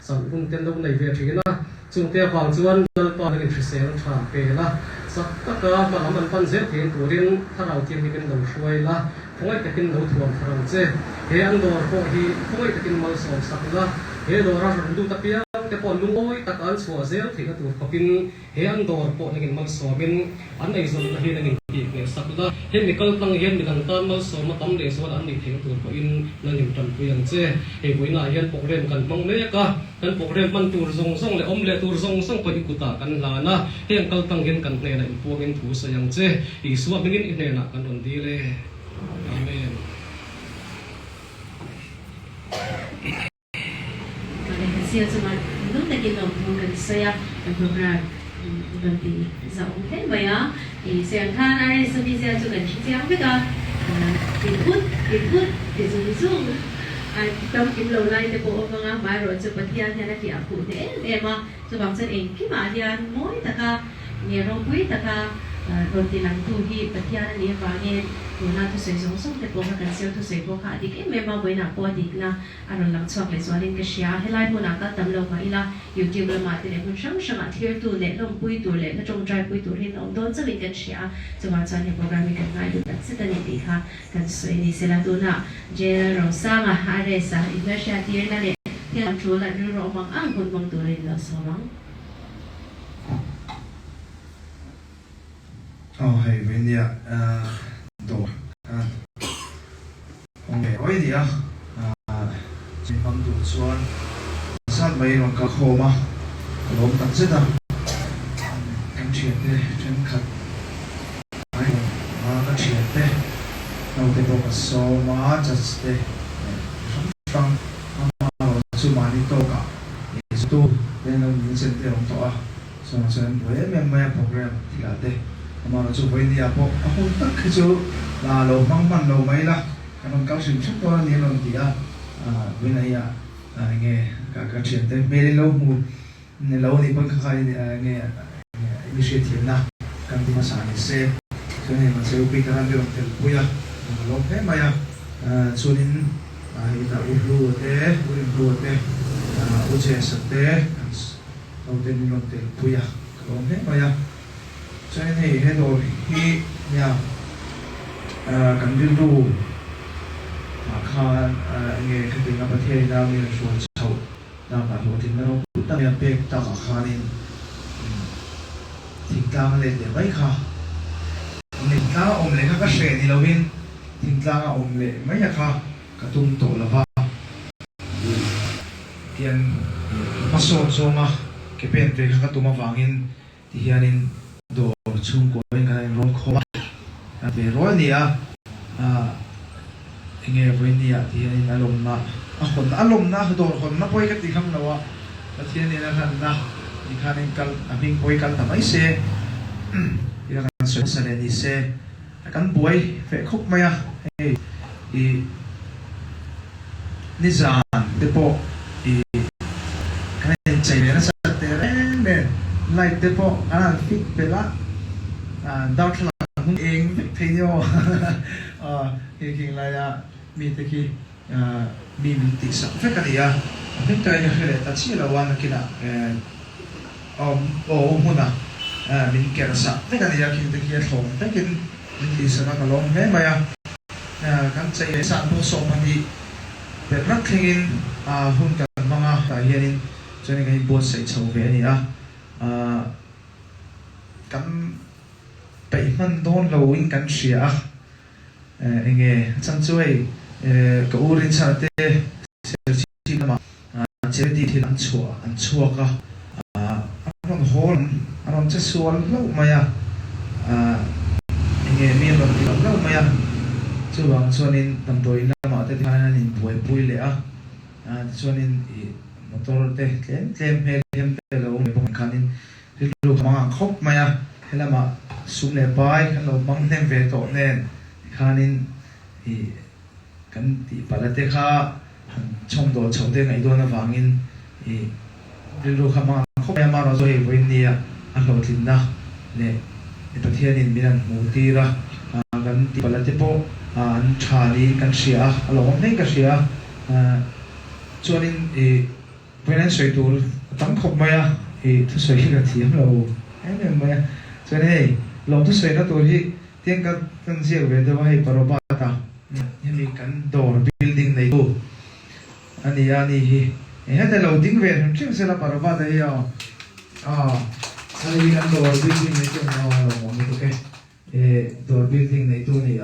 sản hung tiền đâu này về thì na chúng ta khoảng chuan dal to cái thịt xe nó chạm về la sắc tất cả mà làm ăn pan dễ thì tuổi điên thà đầu tiên thì bên đầu xuôi la không ai cái đầu thuần thà đầu dễ he ăn đồ có hi không ai cái mal sầu sắc la he đồ ra rồi tu tập bia cái bọn lung ôi tất ăn xua dễ thì cái tuổi kopin he ăn đồ bọn cái mal sầu bên ăn này rồi he này cái sắc la he mình câu tăng he mình đang tan mal sầu mà tắm để xua ăn thì cái tuổi kopin là những trầm quyền dễ he với na he bộ rem cần mong lấy cả kan program man tur zong zong le om le tur zong zong ko ikuta kan la na heng kal tang gen kan ne na impuang en thu sayang che isua mingin ine na kan on di le amen kan sia zaman nung na ginong kan saya kan program dan di za ong he maya i siang khan ai sa bi sia chu kan chi siang be ka input di zung ai trong kim lâu nay thì bộ ông ngang bài rồi chụp bát nhà này thì áp cụ thế em mà chụp bằng chân em khi mà đi ăn mỗi tất cả nghe rong quý tất cả rồi thì làm thu hi bát nhà này và nghe rồi na thu xây sống sống thì bộ các can siêu thu xây bộ khác đi cái em mà với na bộ đi na anh làm choạc lại cho nên cái xia hay lại muốn cái tầm lâu mà ila YouTube là mà thì để muốn sáng sáng mà thiêu tu lệ long bùi tu lệ nó trong trái bùi tu hin ông đón cho mình cái xia cho mà cho những program mình cần ngay được đặt sẽ tên đi ha cần xây đi sẽ là tu na je rong sang à hai sa Indonesia tiar na le tiar chu la ru ro mang ang kun mang tu le la so mang hay bên địa đồ ông nghe oi địa chỉ bằng đồ xuân sát mấy nó có khô mà lốm tận rất là em chuyện đây chân khát mấy mà nó chuyện đây đầu tiên bộ số mà just đây trong chú mà đi tô cả tu nên là những chuyện để ông tỏ xong rồi với em program thì là đây mà nó chú với đi bộ không tất cái chú là lầu măng măng lầu mấy là cái nó cao sinh chút đó nên là gì với này nghe cả chuyện đấy về lâu một lâu thì vẫn khai nghe initiative na kan di masani se cho nên mà sẽ bị cái làm được bây giờ lâu thế mà cho nên ita ulu te uche sate đầu tiên mình te puya long thế mà cho nên thì hết rồi khi nhà cần đi du mà kha nghe cái tiếng apa thế nào mình suy sâu nào mà hồi thì nó cũng tăng lên bек tăng mà kha nên thỉnh thoảng lên để mấy kha mình ta ôm lấy các sợi đi lâu hin thỉnh thoảng ôm lấy mấy kha cái tung tổ là va tiền masuk mà cái bên về các tung mà vangin thì hiện in đồ chung của anh cái rong khô về rồi nè nghe với nè thì anh alum na đồ còn nó quay cái gì không đâu à thì anh là thằng na thì khả năng cần mình quay cần tầm ấy xe thì là cần sửa xe đi xe cần quay phải khúc mày thì nizam depo cái chạy này nó sẽ teren men lại depo fit pela đau chân không eng thấy nhau khi lại mi tới khi mi mình tích sản phải cái gì mình thấy cái này ta chỉ là quan cái nào hôm nào mình kể ra sản phải cái gì khi tới khi thòng phải cái mình thì sẽ nó long hết mà kan chạy sản thu sổ mà đi để rất kinh hun cần mang tại hiện cho nên cái buôn sẽ chầu về này kan bảy man đôn lâu in kan xia anh nghe chân chuối cái urin sa te chỉ là mà chỉ đi thì ăn chua cả anh hol anh chỉ sual lâu mà anh nghe miệng thì lâu mà chú bằng cho nên tầm tuổi là mà tới thì anh nên bùi lệ cho nên motor te kem te lâu mấy bông khăn nên lúc mà khóc mà hay là mà xuống lệ bay anh lâu băng thêm về tổ nên khăn nên thì cái thì bà là te kha trong đó chậu te ngày đó nó vàng in thì lúc mà khóc mà nó rồi với nia anh lâu tin na nè cái thiên nên mình mua ti ra cái thì bà là te po anh trả đi cái xia alo hôm nay cái xia cho nên เพราะฉะนั้นสวยตัวตั้งขบมาทุสวยที่กระเทียมเราไอ้เนี่ยมาฉะนั้นเราทุสวยนะตัวที่เที่ยงกันเสียเวทว่าให้ปรบาตายังมีกันดอร์บิลดิ้งในตัวอันนี้แต่เราดิ้งเวทมันชื่อเสร็จแล้วปรบาตาเนี่ยอันนี้กันดอร์บิลดิ้งในตัวเรามองดูแค่ดอร์บิลดิ้งในตัวนี้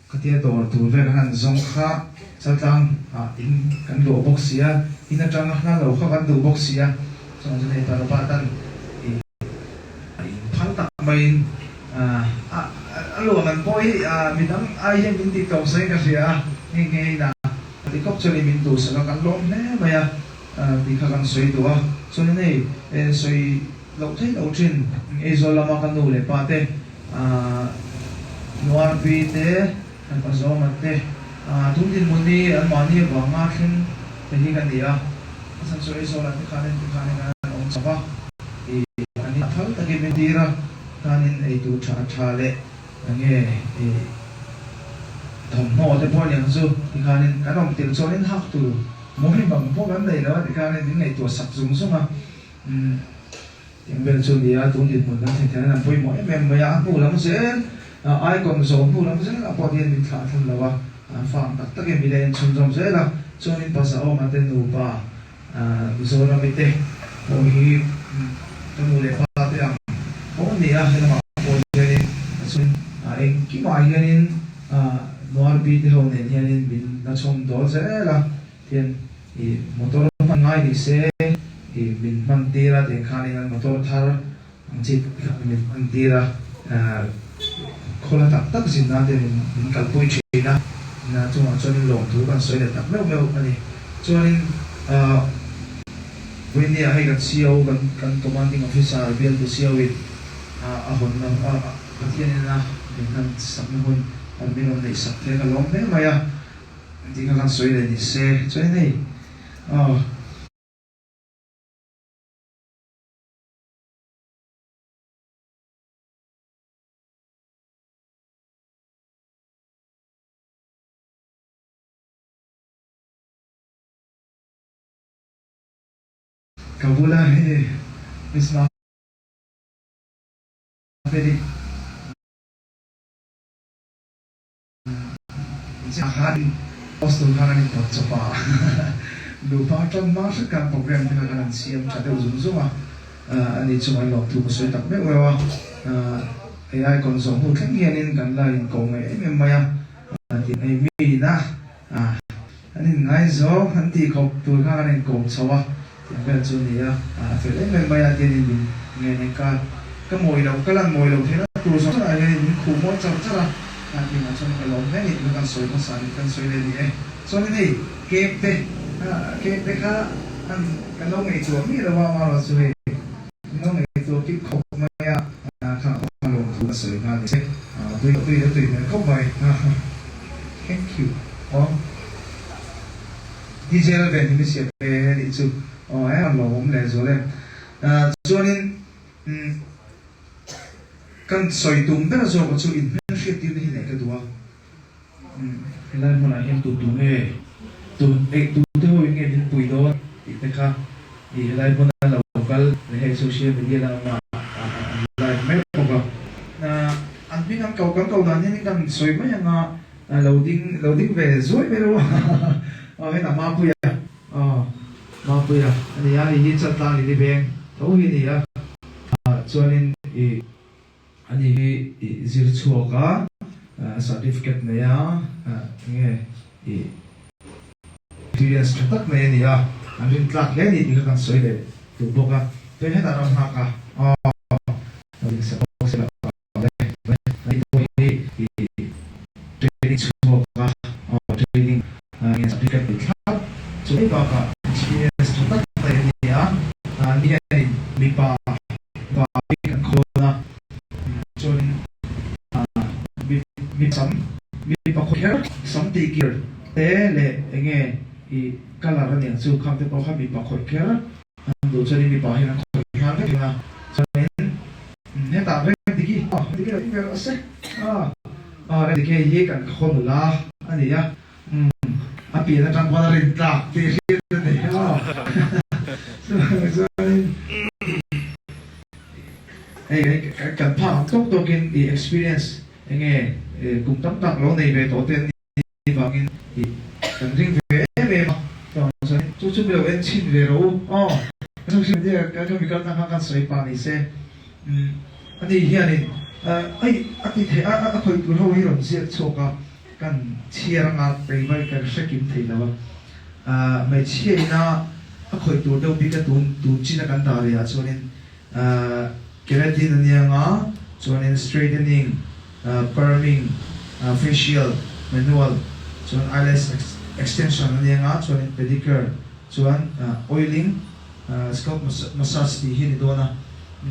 ก็ที่ดอร์ตัวเวทหันซงข้าสัตว์อินกันดูบ็อกเสียอินจังหันเราเข้ากันดูบ็อกเสียส่วนในปรบาตันพันตักไม่รู้มันพอยมีทั้งไอ้ยังมินติเก่าใส่กันเสียง่ายๆนะที่ก็จะมีตัวสลักกันล้มแน่ไหมที่ข้ากันสวยตัวส่วนนี้สวยเราใช้เราชินโซลามากันดูเลยป้าเต้นัวปีเต้อันผสมมันเต้ทุกทีมุนีอันมันนี่บางมากขึ้นเป็นที่กันดีสันสวยโซลาที่ข้าเล่นกันองศาอันนี้ทั้งตะกี้เป็นดีระการนี้ตัวชาเล่อย่างเงี้ยทำหัวจะพออย่างสู้ที่การนี้การลงเตียงโซนนี้หักตัวมองให้บางพวกนั้นเลยนะที่การนี้ถึงในตัวสับสูงสุดมาอย่างเป็นส่วนดีตัวยืนบนนั้นแทนนั้นพูดหมดแม่ไม่อยากพูดแล้วมันเสียไอ้คนสอนพูดแล้วมันเสียพอเรียนมีขาดทุนแล้วว่าฟังตะกี้มีเรียนชมเสียละส่วนนี้ภาษาออกมาเป็นรูปโซนไม่เตะโอ้ยต้องดูเลยว่าเรื่องของนี่ให้เราพอเรียนส่วนเองกี่วันเรียนนัวบีที่เขาเนี่ยเรียนบินนักชมโดนเสียละเรียนมอเตอร์มันง่ายดีเสียบินมันตีละเด็กข้านี่นั่นมอเตอร์ทาร์อังกฤษบินมันตีละคนละตักสินนะเดี๋ยวบินกับปุ้ยชีนะช่วงนี้ลงทุกคนสวยเลยตักไม่อันนี้ช่วงนี้วันนี้ให้กับCEOกัน commanding officer เบียร์ตัว CEO คนที่นี่นะเป็นนั่นสักหนึ่งคนเป็นคนในสักเท่ากันลงได้ไหมที่กันสวยเลยนี่เซ่ช่วยนี่Kabula Miss Mafedi Jangan postur kanan itu cepat lupa kan masukkan program kita kanan siam ada ujung ini cuma waktu musuh tak mewah AI konsum mungkin yang kan lain kau memang ya ini nah ini ngaizo nanti kau tu kanan kau sawa yang kan dunia film memang ya dia ini ngeneka kemoi lau kalan moi lau thela tu so sa ini kumo cara nanti macam kalau ini bukan soal masalah kan soal ini soal ini kepe ka kalau itu mi rawa maro soal no itu kip kop maya kan kalau tu soal kan ini tu kop mai thank you DJ là về những cái chuyện đi chụp em làm lồng này rồi đấy cho nên kan soi tum bela zo ko chu initiative ni ne ka duwa helai mona hem tu he tu te ho nge din pui do te kha helai mona local le social media la ma live me ko ba an bin am kau na ni kan soi ma yang loading ve zoi ve ro he na ma pu ya ani ya ni chat ta ni beng to hi ni ya cho nên anh ấy giữ chùa cả certificate này nghe experience tất này nè anh ấy lạc cái gì thì các bạn soi để tụ bốc tôi hết là làm hạt mình sẽ là đây tôi training chùa cả training nghe certificate thì khác cho nên cả experience tất này nè anh bị bà kan khona cho nên mi pa khoher sam ti kir te le enge I kala ran yang chu kham te pa kha mi pa khoher an do chani mi pa hi na khoher ke na cho nên ne ta ve ti ki ver ase re ti ke ye kan khon la ani ya a pi na tang pa rin ta ti ri ne so cái cần phá tốt tôi kinh the experience nghe cùng tấm tặng lâu này về tổ tiên vào kinh thì cần riêng về mà rồi chú biểu em xin về rồi trong khi bây giờ cái việc tăng hàng sợi pan này sẽ anh đi hiện này anh thì thấy anh phải tu lâu hiểu gì số kan chia ra ngắtไปไว้กันสักกี่ทีแล้วไม่เชื่อนะanh phải tu đâu biết cái tu chỉ làกันตาเลยcho nên keratin niya nga so nên straightening perming facial manual so eyelash extension niya nga so nên pedicure so oiling scalp massage di hin do na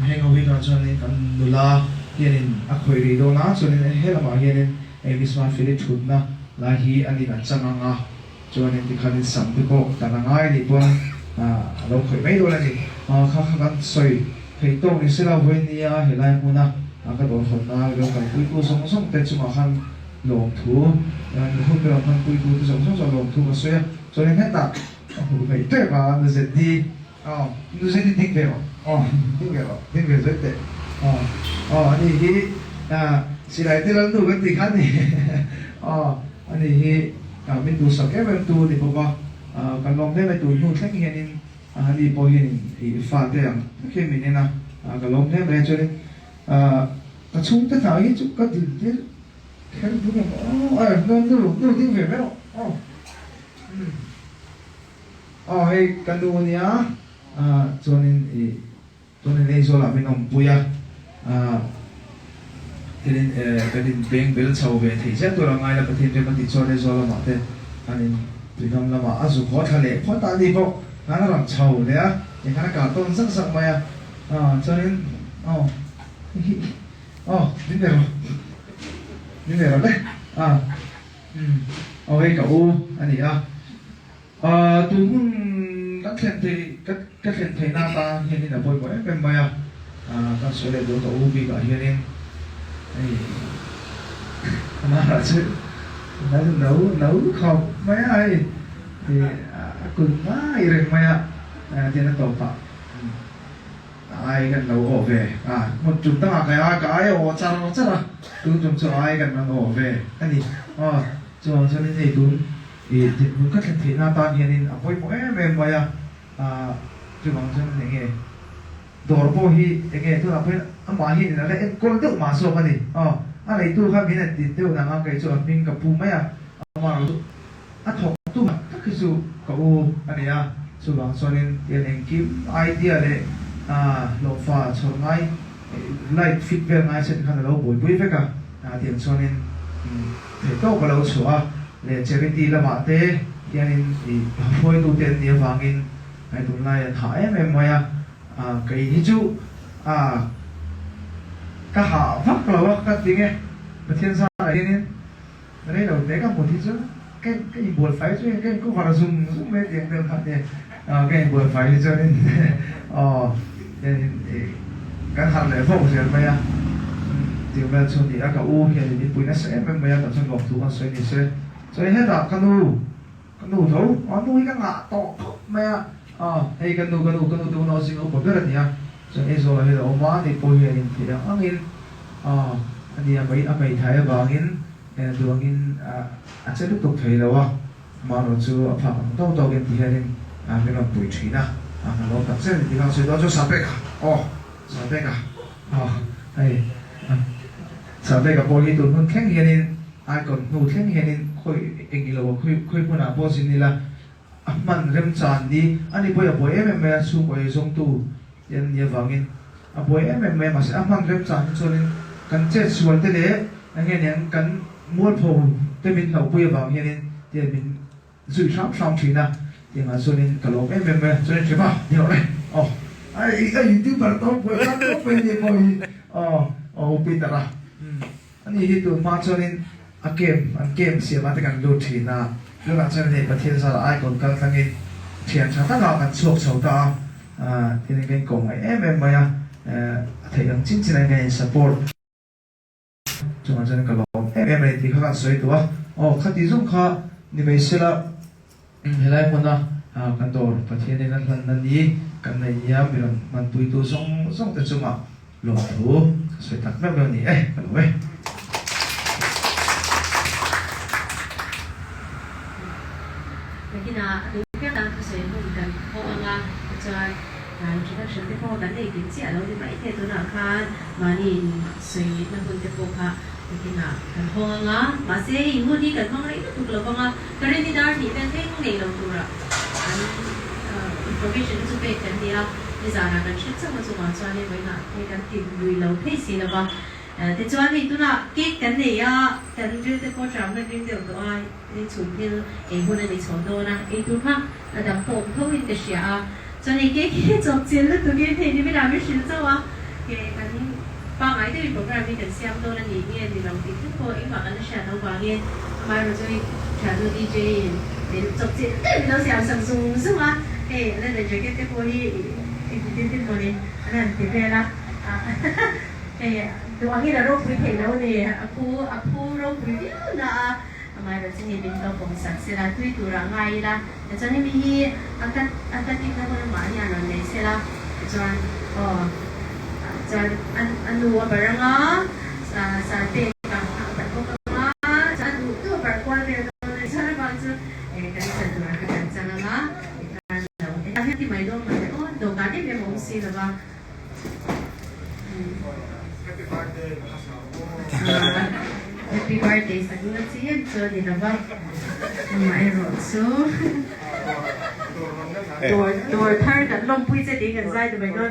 hengawi na so nên kan nula hianin akhoi ri do na so nên helama hianin misma fili thut na la hi ani na changa nga so nên ti khanin sam ti ko tanangai ni pon lo khoi mai do la ni kha kan soi thầy tôi thì sẽ là với nia thì lại muốn à cái đồ phật na cái cái quy củ sống sống tết chung hàng lồng thú hôm nay hàng quy củ sống sống rồi lồng thú mà xuyên cho nên hết tạ phải tuyệt mà nó sẽ đi nó sẽ đi thích về thích về rất tệ anh thì chỉ lại tới lần đầu cái gì khác thì anh thì mình tu sắp cái mình tu thì bao giờ cái lòng đấy mình tu nuôi sách như thế đi bao nhiêu thì phạt đấy khi mình nên là cái lồng thế này cho nên cái chúng ta thấy chúng có gì thế cái lúc này nó tiếng về mấy đâu hay cái đồ này cho nên đây cho là mình làm bùi cho nên cái định bèn bèn sầu về thì chắc tôi là ngay là cái thiên cái cho đây cho là mà thế anh vì năm là mà áp dụng khó thay lệ khó ta đi vô nó làm sầu đấy á thì nó cả tôn rất sợ mày cho nên đến đây rồi đấy hay cậu anh ấy tôi cũng các hiện thầy nam ta hiện là bồi bồi bên mày các số liệu của cậu bị cả hiện nên nó là chứ nó nấu không mấy ai thì cùng quá rồi mày thì nó tổ phạm ai gần nấu ổ về một chúng ta cái ổ chắc là chúng cho ai gần nấu ổ về cái gì cho nên thì đúng thì đúng các thành thị nam ta hiện nên mỗi em mày chứ bằng cho nên nghe đồ bò hi nghe tôi làm cái mà hi là cái con tự mà số cái gì anh ấy tu khai mình là tiêu là cái chỗ mình gặp phụ mấy mà học tu mà các cái số cậu anh ấy số bằng cho nên tiền anh kiếm idea đấy lột pha cho ngay light fit về ngay sẽ khăn lâu bồi bồi với cả tiền cho nên để tốt cái lâu sửa để charity là mà thế cho nên thì hồi tu tiền nhiều vàng in hay tu này thải em mày cái gì chú cái hạ phát rồi cái tiếng nghe mà thiên sa này nên đấy đầu đấy các một thị chứ cái gì buồn phải chứ cái cũng phải là dùng mấy tiếng đơn thật này cái buồn phải cho nên nên cái thằng này phong rồi mày thì bây giờ thì các u hiện thì bùi nó sẽ bây giờ tập trung vào thủ con xoay đi xoay hết rồi cái nu thấu nuôi cái ngã to mày hay cái nu tu nó sinh ở bờ đất này cho nên rồi là ông má thì bùi hiện thì anh in anh đi mấy thấy vào in đường in sẽ tiếp tục thấy đâu mà nó chưa phạm đâu đâu cái thì hiện cái nó bùi thủy na nó tập sẽ thì nó sẽ đó cho sắp cả hay sắp cả bùi hiện tụi nó khen hiện ai còn nụ khen hiện khơi anh đi lâu khơi bữa nào bữa xin đi là mình rem tràn đi anh đi bữa em su bữa giống tu yên yên vàng in bữa em mà sẽ mình rem tràn cho nên cần chết xuân thế đấy anh nghe những cần mua phô thế mình đầu bữa vàng hiện thì mình dự sắm xong chuyện nào thì mà cho nên cả lỗ em cho nên chuyện nào nhiều này ai tiếng bật to bữa ăn tốt bên gì bồi bị tara anh đi tụi mà cho nên anh game xia mà cái đồ thì na lúc nào cho nênประเทศสลายคนกันทั้งนี้เทียนชาติเรากันสวกสาวตาที่นี่เป็นกองไอ้มาที่ยังจริงๆใน support จนมาจนก็ลองเลยที่เขากันสวยตัวคันที่ส่งเขานี่ไม่ใช่ละเห็นไรคนนะกันตัวประเทศนี้นั่นนี้ kan nei ya miram man pui tu song song ta chunga lo thu soi tak me ni kan we Lagi na cái đang tôi sẽ dùng cần họ nga cho introduction cái họ đánh này kiến giải đâu thì mấy thế tôi nào khá mà nhìn suy nó cũng tiếp tục ha lagi na cần họ nga mà sẽ ibu đi cần họ lấy tụt lâu nga cái này đi đar thì bên thế không này lâu tụt ra information giúp bé cần đi à bây giờ là cần xuất sắc mà dùng cho nên với là cái cần tìm người lâu thế gì là bao thì cho nên tôi là cái này à cần đưa tới quan trọng là cái điều đó ai đi chụp như em hôm nay đi chọn đồ na em tôi ha là đọc bộ thông tin cái gì à cho nên cái chụp tiền là tôi cái thì mới làm cái sự sao à cái ba ngày thì program đi cần xem đồ là gì nghe thì lòng tin thức thôi em bảo anh sẽ đâu vào nghe mai rồi tôi trả lời DJ để chụp tiền thì nó sẽ sản xuất xong à nên là cái bộ đi cái bộ đi anh tiếp theo là tôi nghĩ là rốt quý thể lâu này aku rốt quý na mai rồi chính mình đâu cũng sẵn sẽ là tùy tụi rằng ngay là cho nên mình akan tiếp theo con mà nhà nó này sẽ là cho anh nuôi barang á sa tiền bằng bạn có á cho anh nuôi tôi barang quan về rồi cho nó bằng chứ cái sản phẩm cái sản phẩm là cái thì mày đâu mà đồ cá thì mình muốn xí là ba Happy birthday sa gulat siya. So, di na ba? Mayroon. So, door thar that long puy sa di kan sa ito may doon